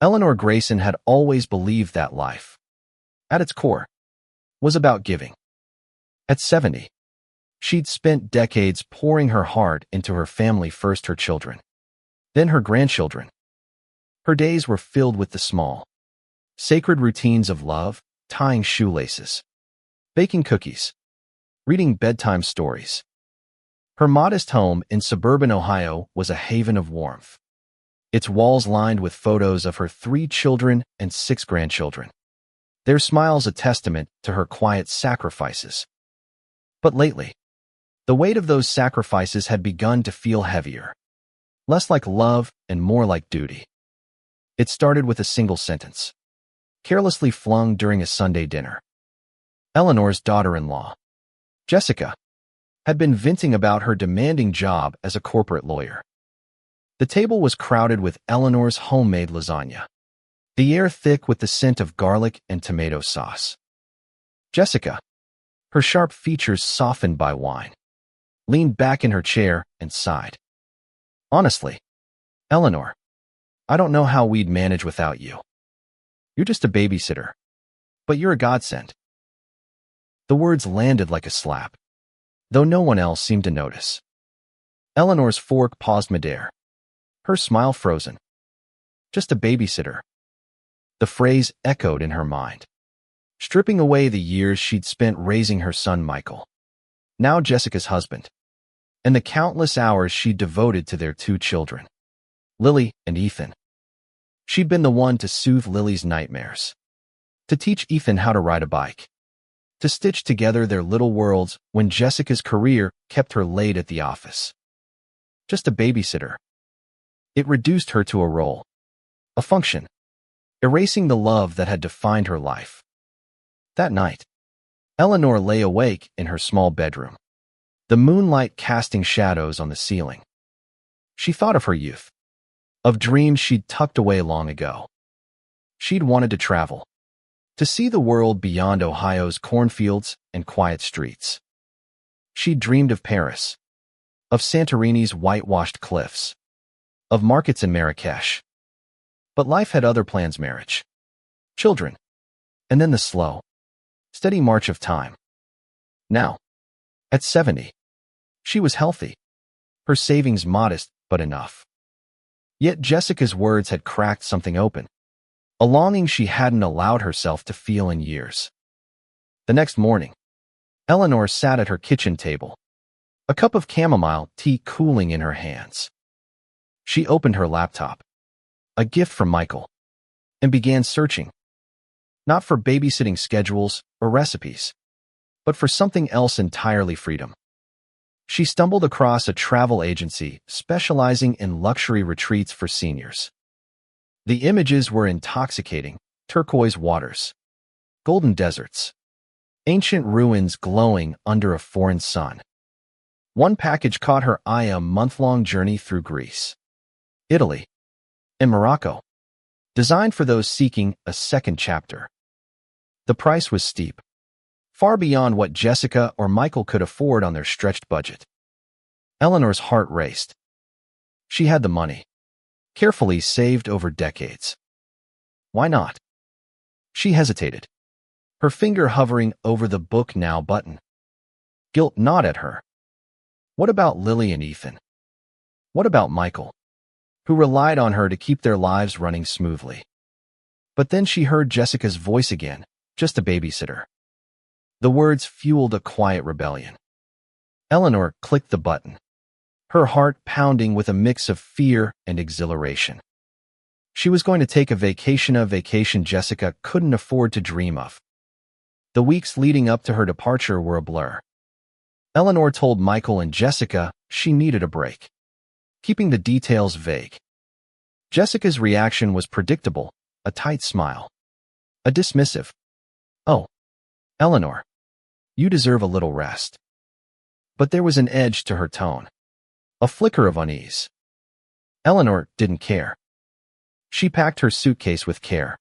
Eleanor Grayson had always believed that life, at its core, was about giving. At 70, she'd spent decades pouring her heart into her family, first her children, then her grandchildren. Her days were filled with the small, sacred routines of love, tying shoelaces, baking cookies, reading bedtime stories. Her modest home in suburban Ohio was a haven of warmth, its walls lined with photos of her 3 children and 6 grandchildren, their smiles a testament to her quiet sacrifices. But lately, the weight of those sacrifices had begun to feel heavier, less like love and more like duty. It started with a single sentence, carelessly flung during a Sunday dinner. Eleanor's daughter-in-law, Jessica, had been venting about her demanding job as a corporate lawyer. The table was crowded with Eleanor's homemade lasagna, the air thick with the scent of garlic and tomato sauce. Jessica, her sharp features softened by wine, leaned back in her chair and sighed. "Honestly, Eleanor, I don't know how we'd manage without you. You're just a babysitter, but you're a godsend." The words landed like a slap, though no one else seemed to notice. Eleanor's fork paused midair, her smile frozen. Just a babysitter. The phrase echoed in her mind, stripping away the years she'd spent raising her son Michael, now Jessica's husband, and the countless hours she'd devoted to their 2 children, Lily and Ethan. She'd been the one to soothe Lily's nightmares, to teach Ethan how to ride a bike, to stitch together their little worlds when Jessica's career kept her late at the office. Just a babysitter. It reduced her to a role, a function, erasing the love that had defined her life. That night, Eleanor lay awake in her small bedroom, the moonlight casting shadows on the ceiling. She thought of her youth, of dreams she'd tucked away long ago. She'd wanted to travel, to see the world beyond Ohio's cornfields and quiet streets. She'd dreamed of Paris, of Santorini's whitewashed cliffs, of markets in Marrakesh. But life had other plans: marriage, children, and then the slow, steady march of time. Now, at 70, she was healthy, her savings modest but enough. Yet Jessica's words had cracked something open, a longing she hadn't allowed herself to feel in years. The next morning, Eleanor sat at her kitchen table, a cup of chamomile tea cooling in her hands. She opened her laptop, a gift from Michael, and began searching, not for babysitting schedules or recipes, but for something else entirely: freedom. She stumbled across a travel agency specializing in luxury retreats for seniors. The images were intoxicating: turquoise waters, golden deserts, ancient ruins glowing under a foreign sun. One package caught her eye: a month-long journey through Greece, Italy, and Morocco, designed for those seeking a second chapter. The price was steep, far beyond what Jessica or Michael could afford on their stretched budget. Eleanor's heart raced. She had the money, carefully saved over decades. Why not? She hesitated, her finger hovering over the Book Now button. Guilt gnawed at her. What about Lily and Ethan? What about Michael, who relied on her to keep their lives running smoothly? But then she heard Jessica's voice again: just a babysitter. The words fueled a quiet rebellion. Eleanor clicked the button, her heart pounding with a mix of fear and exhilaration. She was going to take a vacation Jessica couldn't afford to dream of. The weeks leading up to her departure were a blur. Eleanor told Michael and Jessica she needed a break, keeping the details vague. Jessica's reaction was predictable: a tight smile, a dismissive, "Oh, Eleanor, you deserve a little rest." But there was an edge to her tone, a flicker of unease. Eleanor didn't care. She packed her suitcase with care,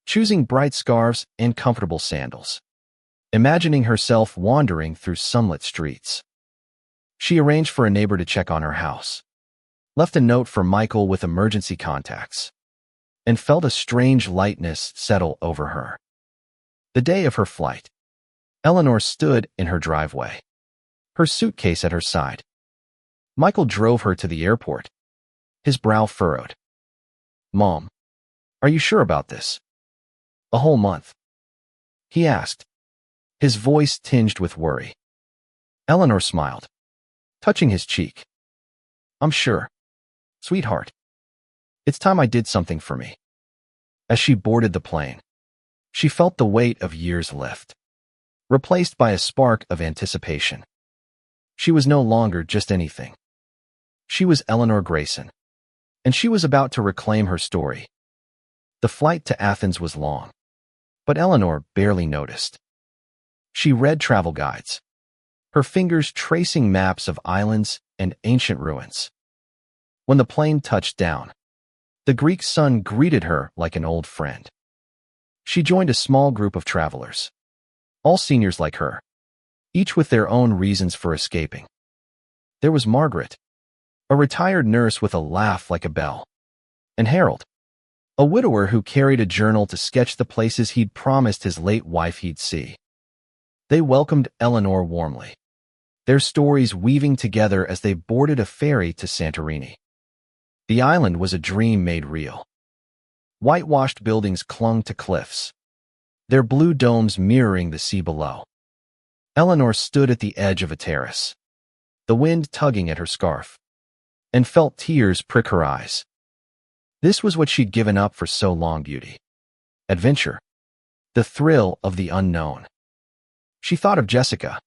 choosing bright scarves and comfortable sandals, imagining herself wandering through sunlit streets. She arranged for a neighbor to check on her house, left a note for Michael with emergency contacts, and felt a strange lightness settle over her. The day of her flight, Eleanor stood in her driveway, her suitcase at her side. Michael drove her to the airport, his brow furrowed. "Mom, are you sure about this? A whole month?" he asked, his voice tinged with worry. Eleanor smiled, touching his cheek. "I'm sure, sweetheart. It's time I did something for me." As she boarded the plane, she felt the weight of years lift, replaced by a spark of anticipation. She was no longer just anything. She was Eleanor Grayson, and she was about to reclaim her story. The flight to Athens was long, but Eleanor barely noticed. She read travel guides, her fingers tracing maps of islands and ancient ruins. When the plane touched down, the Greek sun greeted her like an old friend. She joined a small group of travelers, all seniors like her, each with their own reasons for escaping. There was Margaret, a retired nurse with a laugh like a bell, and Harold, a widower who carried a journal to sketch the places he'd promised his late wife he'd see. They welcomed Eleanor warmly, their stories weaving together as they boarded a ferry to Santorini. The island was a dream made real. Whitewashed buildings clung to cliffs, their blue domes mirroring the sea below. Eleanor stood at the edge of a terrace, the wind tugging at her scarf, and felt tears prick her eyes. This was what she'd given up for so long: beauty, adventure, the thrill of the unknown. She thought of Jessica,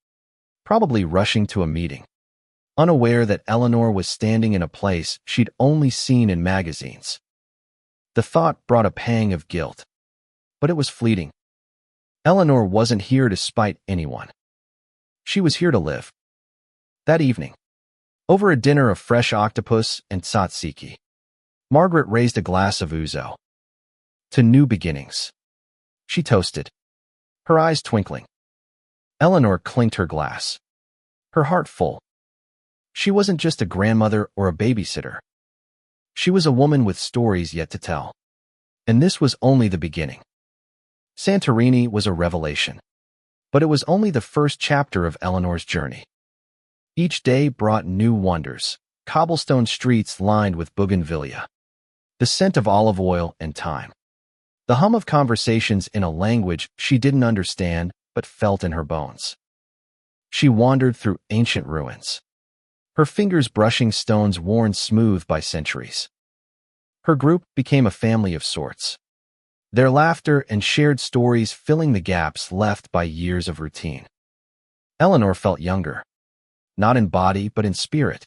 probably rushing to a meeting, unaware that Eleanor was standing in a place she'd only seen in magazines. The thought brought a pang of guilt, but it was fleeting. Eleanor wasn't here to spite anyone. She was here to live. That evening, over a dinner of fresh octopus and tzatziki, Margaret raised a glass of ouzo. To new beginnings, she toasted, her eyes twinkling. Eleanor clinked her glass, her heart full. She wasn't just a grandmother or a babysitter. She was a woman with stories yet to tell. And this was only the beginning. Santorini was a revelation, but it was only the first chapter of Eleanor's journey. Each day brought new wonders: cobblestone streets lined with bougainvillea, the scent of olive oil and thyme, the hum of conversations in a language she didn't understand but felt in her bones. She wandered through ancient ruins, her fingers brushing stones worn smooth by centuries. Her group became a family of sorts, their laughter and shared stories filling the gaps left by years of routine. Eleanor felt younger, not in body but in spirit,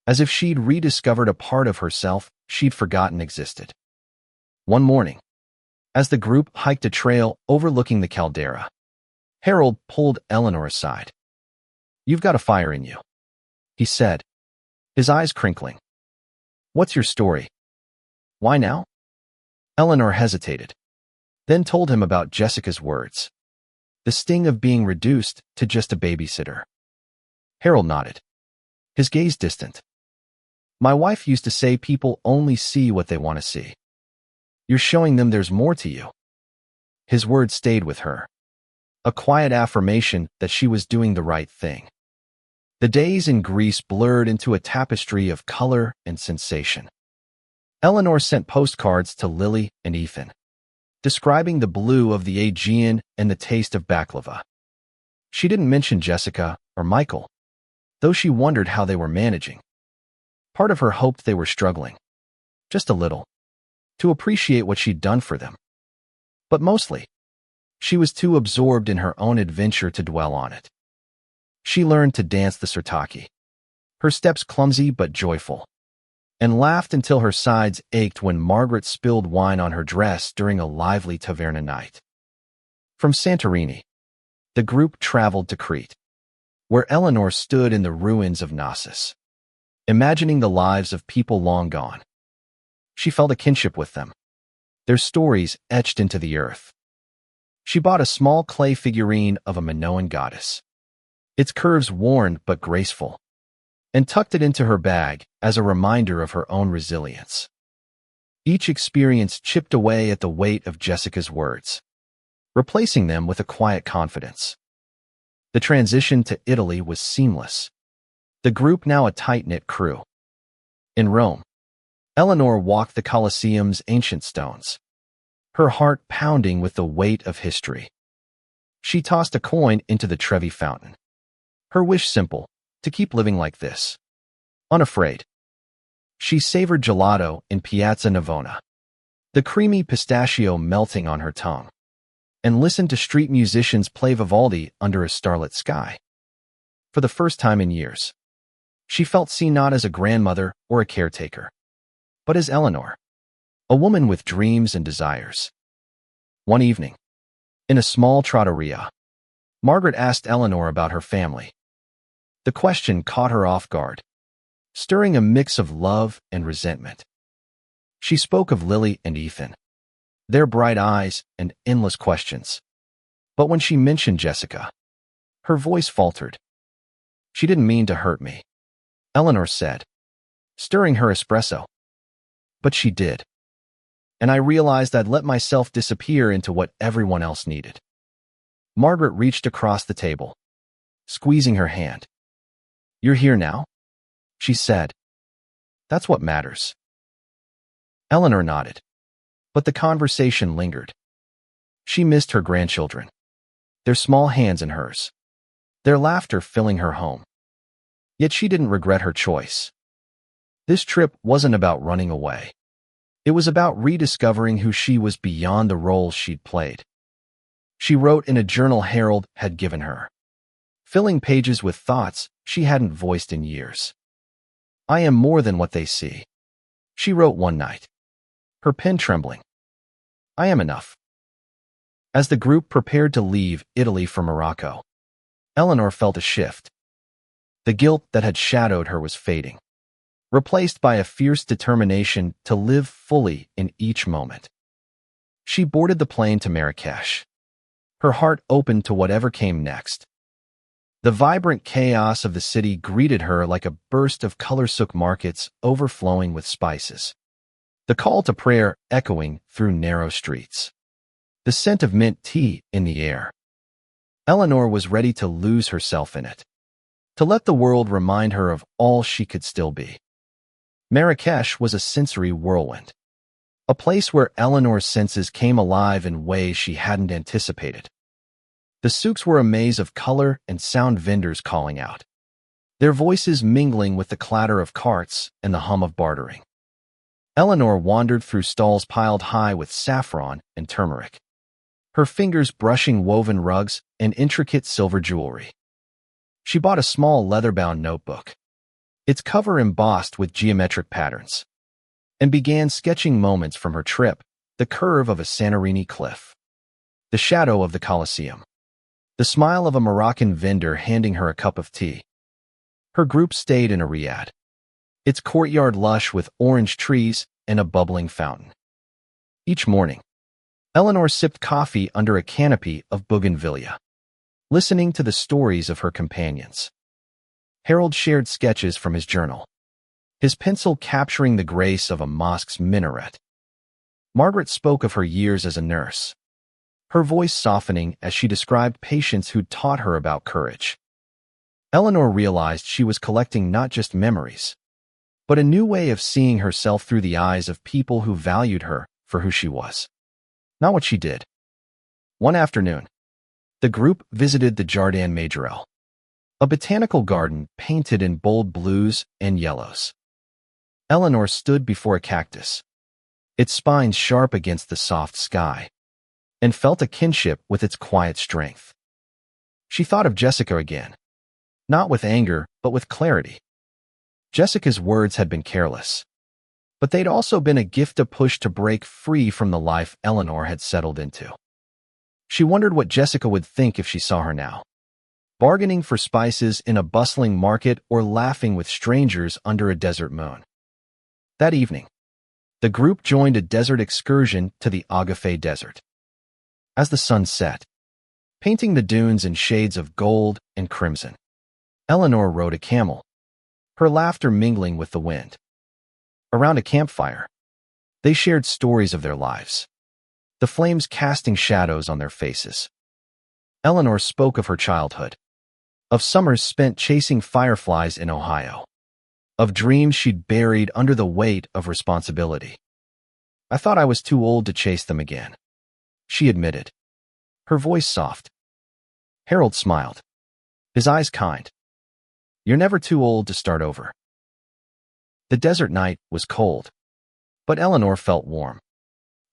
as if she'd rediscovered a part of herself she'd forgotten existed. One morning, as the group hiked a trail overlooking the caldera, Harold pulled Eleanor aside. "You've got a fire in you," he said, his eyes crinkling. "What's your story? Why now?" Eleanor hesitated, then told him about Jessica's words, the sting of being reduced to just a babysitter. Harold nodded, his gaze distant. "My wife used to say people only see what they want to see. You're showing them there's more to you." His words stayed with her, a quiet affirmation that she was doing the right thing. The days in Greece blurred into a tapestry of color and sensation. Eleanor sent postcards to Lily and Ethan, describing the blue of the Aegean and the taste of baklava. She didn't mention Jessica or Michael, though she wondered how they were managing. Part of her hoped they were struggling, just a little, to appreciate what she'd done for them. But mostly, she was too absorbed in her own adventure to dwell on it. She learned to dance the sirtaki, her steps clumsy but joyful, and laughed until her sides ached when Margaret spilled wine on her dress during a lively taverna night. From Santorini, the group traveled to Crete, where Eleanor stood in the ruins of Knossos, imagining the lives of people long gone. She felt a kinship with them, their stories etched into the earth. She bought a small clay figurine of a Minoan goddess, its curves worn but graceful, and tucked it into her bag as a reminder of her own resilience. Each experience chipped away at the weight of Jessica's words, replacing them with a quiet confidence. The transition to Italy was seamless, the group now a tight-knit crew. In Rome, Eleanor walked the Colosseum's ancient stones, her heart pounding with the weight of history. She tossed a coin into the Trevi fountain, her wish simple, to keep living like this, unafraid. She savored gelato in Piazza Navona, the creamy pistachio melting on her tongue, and listened to street musicians play Vivaldi under a starlit sky. For the first time in years, she felt seen not as a grandmother or a caretaker, but as Eleanor, a woman with dreams and desires. One evening, in a small trattoria, Margaret asked Eleanor about her family. The question caught her off guard, stirring a mix of love and resentment. She spoke of Lily and Ethan, their bright eyes and endless questions. But when she mentioned Jessica, her voice faltered. "She didn't mean to hurt me," Eleanor said, stirring her espresso. "But she did. And I realized I'd let myself disappear into what everyone else needed." Margaret reached across the table, squeezing her hand. "You're here now?" she said. "That's what matters." Eleanor nodded, but the conversation lingered. She missed her grandchildren, their small hands in hers, their laughter filling her home. Yet she didn't regret her choice. This trip wasn't about running away. It was about rediscovering who she was beyond the roles she'd played. She wrote in a journal Harold had given her, filling pages with thoughts she hadn't voiced in years. "I am more than what they see," she wrote one night, her pen trembling. "I am enough." As the group prepared to leave Italy for Morocco, Eleanor felt a shift. The guilt that had shadowed her was fading, replaced by a fierce determination to live fully in each moment. She boarded the plane to Marrakesh, her heart open to whatever came next. The vibrant chaos of the city greeted her like a burst of color-soaked markets overflowing with spices, the call to prayer echoing through narrow streets, the scent of mint tea in the air. Eleanor was ready to lose herself in it, to let the world remind her of all she could still be. Marrakesh was a sensory whirlwind, a place where Eleanor's senses came alive in ways she hadn't anticipated. The souks were a maze of color and sound, vendors calling out, their voices mingling with the clatter of carts and the hum of bartering. Eleanor wandered through stalls piled high with saffron and turmeric, her fingers brushing woven rugs and intricate silver jewelry. She bought a small leather-bound notebook, its cover embossed with geometric patterns, and began sketching moments from her trip: the curve of a Santorini cliff, the shadow of the Colosseum, the smile of a Moroccan vendor handing her a cup of tea. Her group stayed in a riad, its courtyard lush with orange trees and a bubbling fountain. Each morning, Eleanor sipped coffee under a canopy of bougainvillea, listening to the stories of her companions. Harold shared sketches from his journal, his pencil capturing the grace of a mosque's minaret. Margaret spoke of her years as a nurse, her voice softening as she described patients who'd taught her about courage. Eleanor realized she was collecting not just memories, but a new way of seeing herself through the eyes of people who valued her for who she was, not what she did. One afternoon, the group visited the Jardin Majorelle, a botanical garden painted in bold blues and yellows. Eleanor stood before a cactus, its spines sharp against the soft sky, and felt a kinship with its quiet strength. She thought of Jessica again, not with anger, but with clarity. Jessica's words had been careless, but they'd also been a gift, a push to break free from the life Eleanor had settled into. She wondered what Jessica would think if she saw her now, bargaining for spices in a bustling market or laughing with strangers under a desert moon. That evening, the group joined a desert excursion to the Agafay Desert. As the sun set, painting the dunes in shades of gold and crimson, Eleanor rode a camel, her laughter mingling with the wind. Around a campfire, They shared stories of their lives, the flames casting shadows on their faces. Eleanor spoke of her childhood, of summers spent chasing fireflies in Ohio, of dreams she'd buried under the weight of responsibility. "I thought I was too old to chase them again," she admitted, her voice soft. Harold smiled, his eyes kind. "You're never too old to start over." The desert night was cold, but Eleanor felt warm,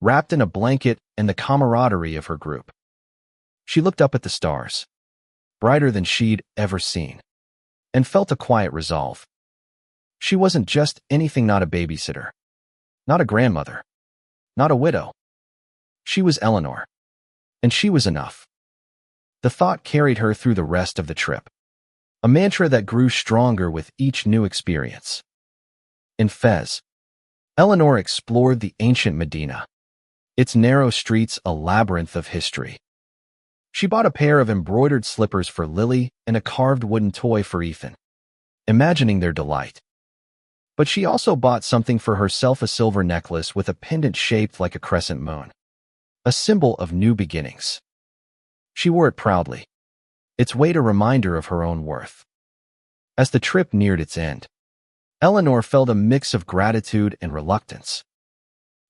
wrapped in a blanket and the camaraderie of her group. She looked up at the stars, brighter than she'd ever seen, and felt a quiet resolve. She wasn't just anything, not a babysitter, not a grandmother, not a widow. She was Eleanor, and she was enough. The thought carried her through the rest of the trip, a mantra that grew stronger with each new experience. In Fez, Eleanor explored the ancient Medina, its narrow streets a labyrinth of history. She bought a pair of embroidered slippers for Lily and a carved wooden toy for Ethan, imagining their delight. But she also bought something for herself, a silver necklace with a pendant shaped like a crescent moon, a symbol of new beginnings. She wore it proudly, its weight a reminder of her own worth. As the trip neared its end, Eleanor felt a mix of gratitude and reluctance.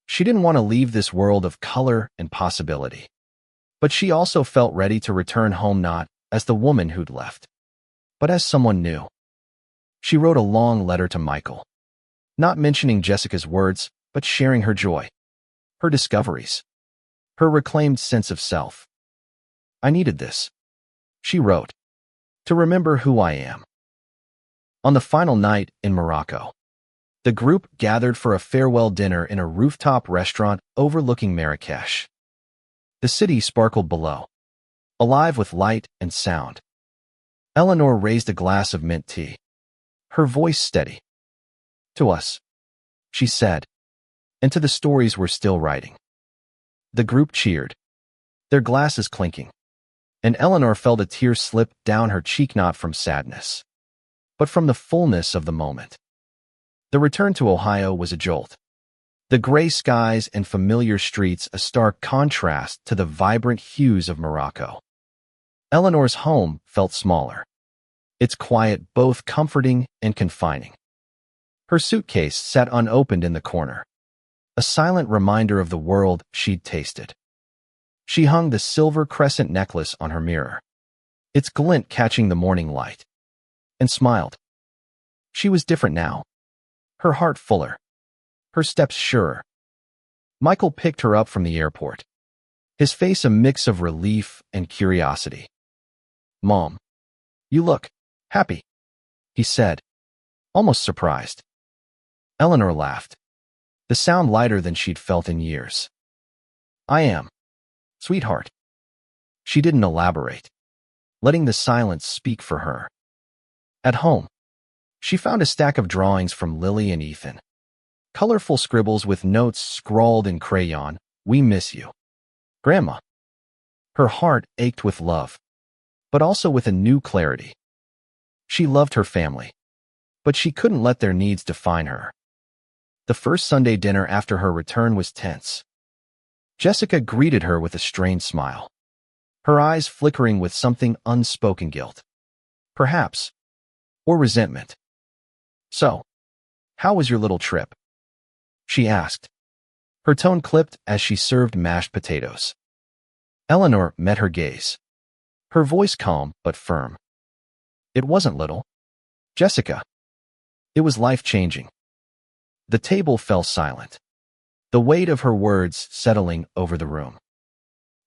She didn't want to leave this world of color and possibility, but she also felt ready to return home, not as the woman who'd left, but as someone new. She wrote a long letter to Michael, not mentioning Jessica's words, but sharing her joy, her discoveries, her reclaimed sense of self. "I needed this," she wrote, "to remember who I am." On the final night in Morocco, the group gathered for a farewell dinner in a rooftop restaurant overlooking Marrakesh. The city sparkled below, alive with light and sound. Eleanor raised a glass of mint tea, her voice steady. "To us," she said, "and to the stories we're still writing." The group cheered, their glasses clinking, and Eleanor felt a tear slip down her cheek, not from sadness, but from the fullness of the moment. The return to Ohio was a jolt. The gray skies and familiar streets a stark contrast to the vibrant hues of Morocco. Eleanor's home felt smaller, its quiet both comforting and confining. Her suitcase sat unopened in the corner, a silent reminder of the world she'd tasted. She hung the silver crescent necklace on her mirror, its glint catching the morning light, and smiled. She was different now, her heart fuller, her steps surer. Michael picked her up from the airport, his face a mix of relief and curiosity. "Mom, you look happy," he said, almost surprised. Eleanor laughed, the sound lighter than she'd felt in years. "I am, sweetheart." She didn't elaborate, letting the silence speak for her. At home, she found a stack of drawings from Lily and Ethan, colorful scribbles with notes scrawled in crayon. "We miss you, Grandma." Her heart ached with love, but also with a new clarity. She loved her family, but she couldn't let their needs define her. The first Sunday dinner after her return was tense. Jessica greeted her with a strained smile, her eyes flickering with something unspoken guilt, perhaps, or resentment. "So, how was your little trip?" she asked, her tone clipped as she served mashed potatoes. Eleanor met her gaze, her voice calm but firm. "It wasn't little, Jessica. It was life-changing." The table fell silent, the weight of her words settling over the room.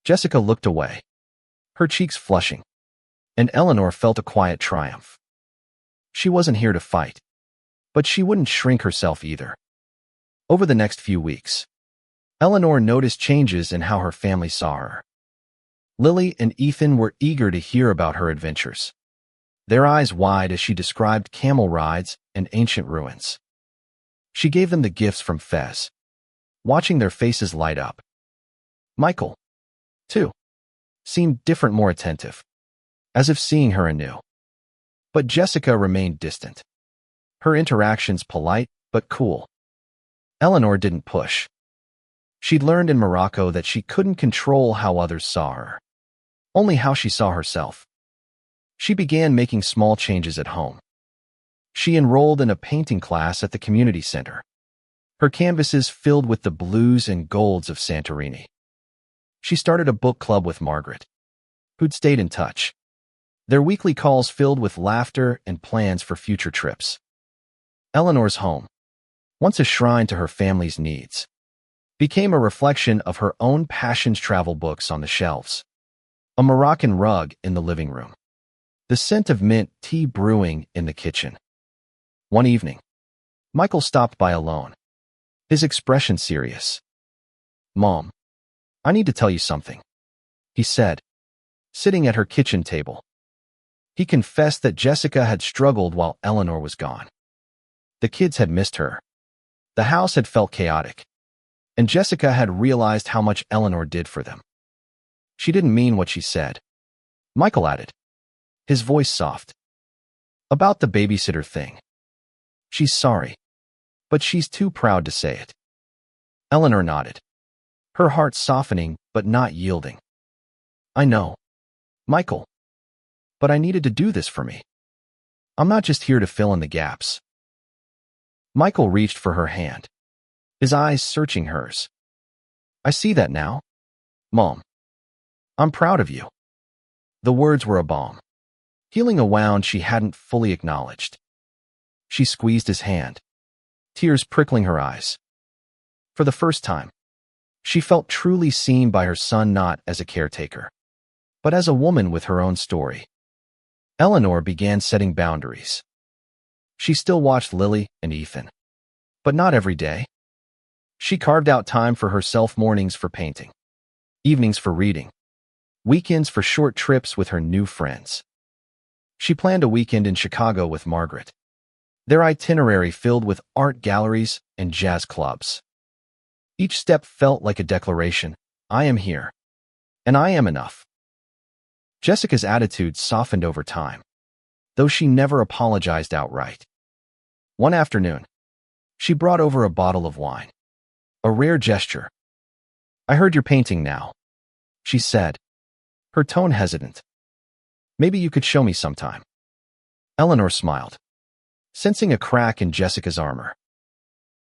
Jessica looked away, her cheeks flushing, and Eleanor felt a quiet triumph. She wasn't here to fight, but she wouldn't shrink herself either. Over the next few weeks, Eleanor noticed changes in how her family saw her. Lily and Ethan were eager to hear about her adventures, their eyes wide as she described camel rides and ancient ruins. She gave them the gifts from Fez, watching their faces light up. Michael, too, seemed different, more attentive, as if seeing her anew. But Jessica remained distant, her interactions polite but cool. Eleanor didn't push, She'd learned in Morocco that she couldn't control how others saw her, only how she saw herself. She began making small changes at home. She enrolled in a painting class at the community center, her canvases filled with the blues and golds of Santorini. She started a book club with Margaret, who'd stayed in touch, their weekly calls filled with laughter and plans for future trips. Eleanor's home, once a shrine to her family's needs, became a reflection of her own passion's travel books on the shelves, a Moroccan rug in the living room, the scent of mint tea brewing in the kitchen. One evening, Michael stopped by alone, his expression serious. "Mom, I need to tell you something," he said, sitting at her kitchen table. He confessed that Jessica had struggled while Eleanor was gone. The kids had missed her. The house had felt chaotic, and Jessica had realized how much Eleanor did for them. She didn't mean what she said, Michael added, his voice soft. "About the babysitter thing. She's sorry, but she's too proud to say it." Eleanor nodded, her heart softening but not yielding. "I know, Michael, but I needed to do this for me. I'm not just here to fill in the gaps." Michael reached for her hand, his eyes searching hers. "I see that now, Mom. I'm proud of you." The words were a balm, healing a wound she hadn't fully acknowledged. She squeezed his hand, tears prickling her eyes. For the first time, she felt truly seen by her son, not as a caretaker, but as a woman with her own story. Eleanor began setting boundaries. She still watched Lily and Ethan, but not every day. She carved out time for herself, mornings for painting, evenings for reading, weekends for short trips with her new friends. She planned a weekend in Chicago with Margaret, their itinerary filled with art galleries and jazz clubs. Each step felt like a declaration: I am here, and I am enough. Jessica's attitude softened over time, though she never apologized outright. One afternoon, she brought over a bottle of wine, a rare gesture. "I heard you're painting now," she said, her tone hesitant. "Maybe you could show me sometime." Eleanor smiled, sensing a crack in Jessica's armor.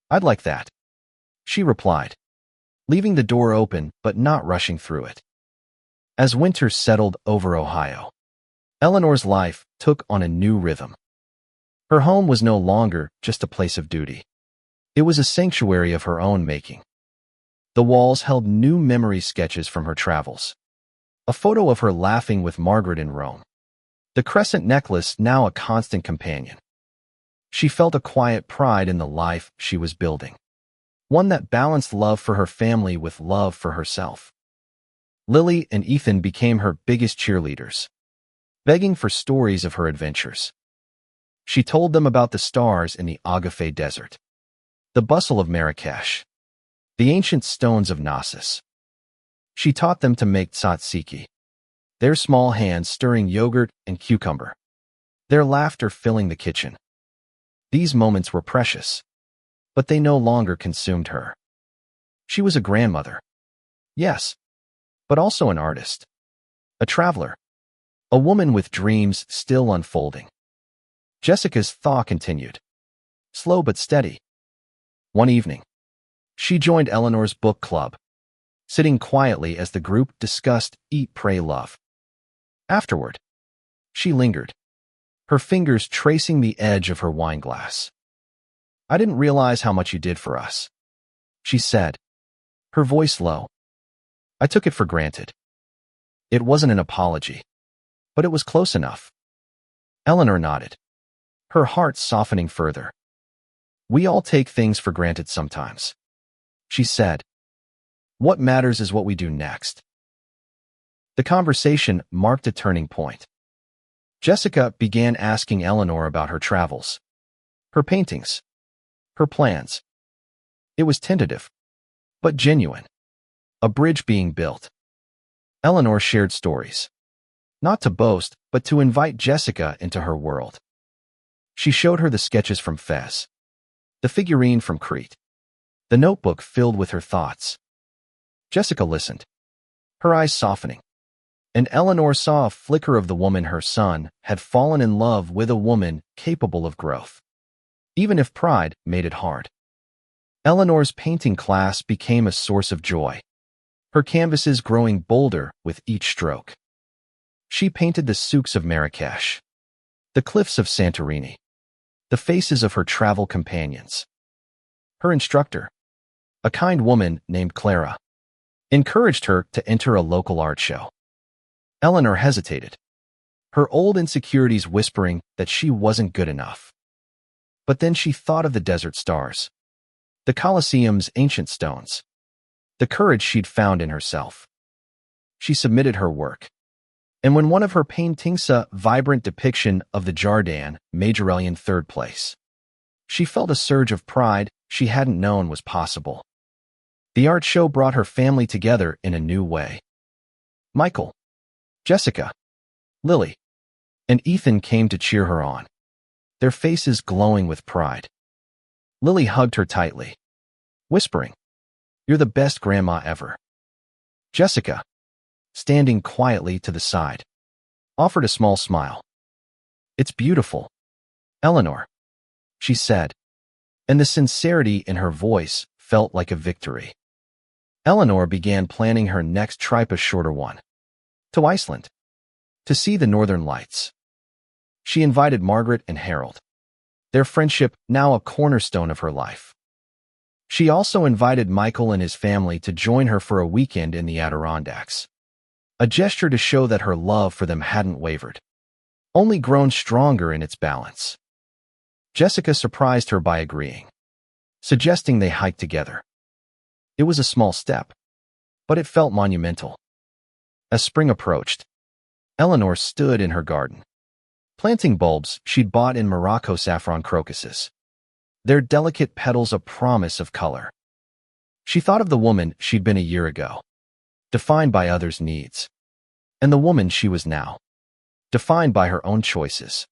"I'd like that," she replied, leaving the door open but not rushing through it. As winter settled over Ohio, Eleanor's life took on a new rhythm. Her home was no longer just a place of duty. It was a sanctuary of her own making. The walls held new memory sketches from her travels, a photo of her laughing with Margaret in Rome, the crescent necklace now a constant companion. She felt a quiet pride in the life she was building, one that balanced love for her family with love for herself. Lily and Ethan became her biggest cheerleaders, begging for stories of her adventures. She told them about the stars in the Agafe Desert, the bustle of Marrakesh, the ancient stones of Knossos. She taught them to make tzatziki, their small hands stirring yogurt and cucumber, their laughter filling the kitchen. These moments were precious, but they no longer consumed her. She was a grandmother, yes, but also an artist, a traveler, a woman with dreams still unfolding. Jessica's thaw continued, slow but steady. One evening, she joined Eleanor's book club, sitting quietly as the group discussed Eat, Pray, Love. Afterward, she lingered, her fingers tracing the edge of her wine glass. "I didn't realize how much you did for us," she said, her voice low. "I took it for granted." It wasn't an apology, but it was close enough. Eleanor nodded, her heart softening further. "We all take things for granted sometimes," she said. "What matters is what we do next." The conversation marked a turning point. Jessica began asking Eleanor about her travels, her paintings, her plans. It was tentative, but genuine, a bridge being built. Eleanor shared stories, not to boast, but to invite Jessica into her world. She showed her the sketches from Fez, the figurine from Crete, the notebook filled with her thoughts. Jessica listened, her eyes softening, and Eleanor saw a flicker of the woman her son had fallen in love with, a woman capable of growth, even if pride made it hard. Eleanor's painting class became a source of joy, her canvases growing bolder with each stroke. She painted the souks of Marrakesh, the cliffs of Santorini, the faces of her travel companions. Her instructor, a kind woman named Clara, encouraged her to enter a local art show. Eleanor hesitated, her old insecurities whispering that she wasn't good enough. But then she thought of the desert stars, the Colosseum's ancient stones, the courage she'd found in herself. She submitted her work, and when one of her paintings, a vibrant depiction of the Jardin Majorelle, in third place, she felt a surge of pride she hadn't known was possible. The art show brought her family together in a new way. Michael, Jessica, Lily, and Ethan came to cheer her on, their faces glowing with pride. Lily hugged her tightly, whispering, "You're the best grandma ever." Jessica, standing quietly to the side, offered a small smile. "It's beautiful, Eleanor," she said, and the sincerity in her voice felt like a victory. Eleanor began planning her next trip, a shorter one, to Iceland, to see the northern lights. She invited Margaret and Harold, their friendship now a cornerstone of her life. She also invited Michael and his family to join her for a weekend in the Adirondacks, a gesture to show that her love for them hadn't wavered, only grown stronger in its balance. Jessica surprised her by agreeing, suggesting they hike together. It was a small step, but it felt monumental. As spring approached, Eleanor stood in her garden, planting bulbs she'd bought in Morocco, saffron crocuses, their delicate petals a promise of color. She thought of the woman she'd been a year ago, defined by others' needs, and the woman she was now, defined by her own choices.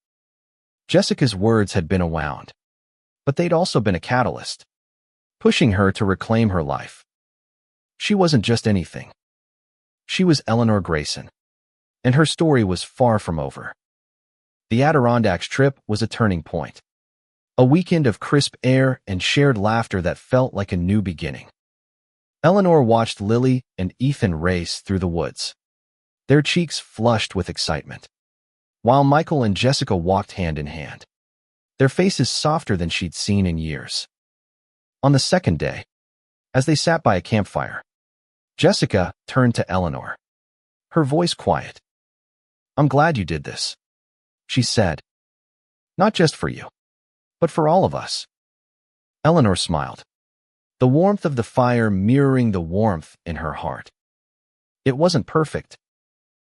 Jessica's words had been a wound, but they'd also been a catalyst, pushing her to reclaim her life. She wasn't just anything. She was Eleanor Grayson, and her story was far from over. The Adirondacks trip was a turning point, a weekend of crisp air and shared laughter that felt like a new beginning. Eleanor watched Lily and Ethan race through the woods, their cheeks flushed with excitement, while Michael and Jessica walked hand in hand, their faces softer than she'd seen in years. On the second day, as they sat by a campfire, Jessica turned to Eleanor, her voice quiet. "I'm glad you did this," she said. "Not just for you, but for all of us." Eleanor smiled, the warmth of the fire mirroring the warmth in her heart. It wasn't perfect,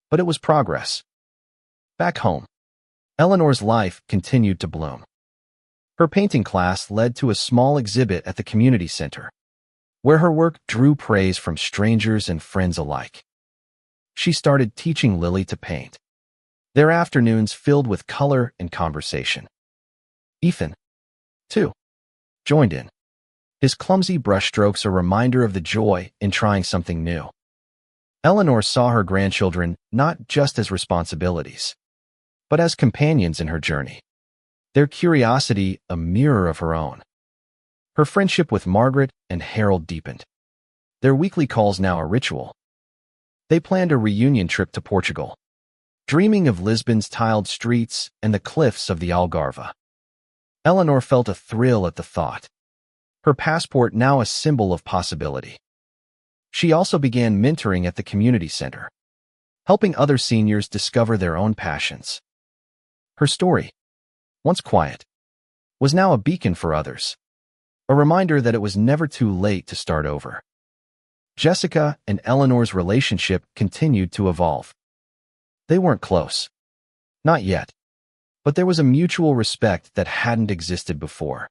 but it was progress. Back home, Eleanor's life continued to bloom. Her painting class led to a small exhibit at the community center, where her work drew praise from strangers and friends alike. She started teaching Lily to paint, their afternoons filled with color and conversation. Ethan, too, joined in, his clumsy brushstrokes a reminder of the joy in trying something new. Eleanor saw her grandchildren not just as responsibilities, but as companions in her journey, their curiosity a mirror of her own. Her friendship with Margaret and Harold deepened, their weekly calls now a ritual. They planned a reunion trip to Portugal, dreaming of Lisbon's tiled streets and the cliffs of the Algarve. Eleanor felt a thrill at the thought, her passport now a symbol of possibility. She also began mentoring at the community center, helping other seniors discover their own passions. Her story, once quiet, was now a beacon for others, a reminder that it was never too late to start over. Jessica and Eleanor's relationship continued to evolve. They weren't close, not yet, but there was a mutual respect that hadn't existed before.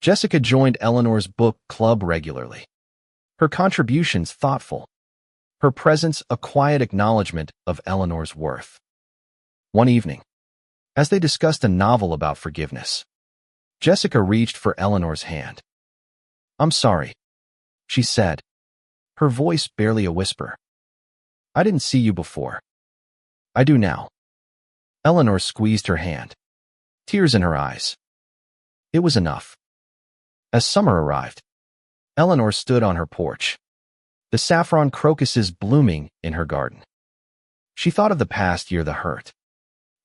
Jessica joined Eleanor's book club regularly, her contributions thoughtful, her presence a quiet acknowledgement of Eleanor's worth. One evening, as they discussed a novel about forgiveness, Jessica reached for Eleanor's hand. "I'm sorry," she said, her voice barely a whisper. I didn't see you before. I do now. Eleanor squeezed her hand, tears in her eyes. It was enough. As summer arrived, Eleanor stood on her porch, the saffron crocuses blooming in her garden. She thought of the past year, the hurt,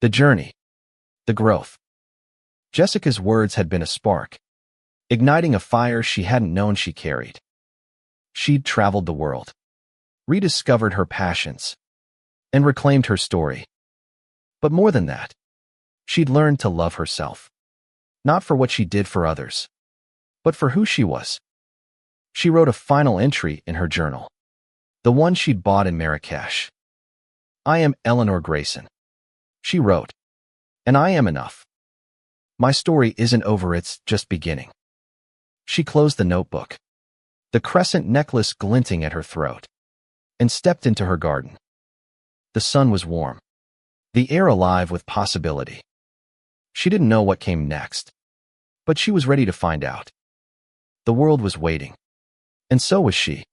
the journey, the growth. Jessica's words had been a spark, igniting a fire she hadn't known she carried. She'd traveled the world, rediscovered her passions, and reclaimed her story. But more than that, she'd learned to love herself, not for what she did for others, but for who she was. She wrote a final entry in her journal, the one she'd bought in Marrakesh. I am Eleanor Grayson, she wrote, and I am enough. My story isn't over, it's just beginning. She closed the notebook, the crescent necklace glinting at her throat, and stepped into her garden. The sun was warm, the air alive with possibility. She didn't know what came next, but she was ready to find out. The world was waiting, and so was she.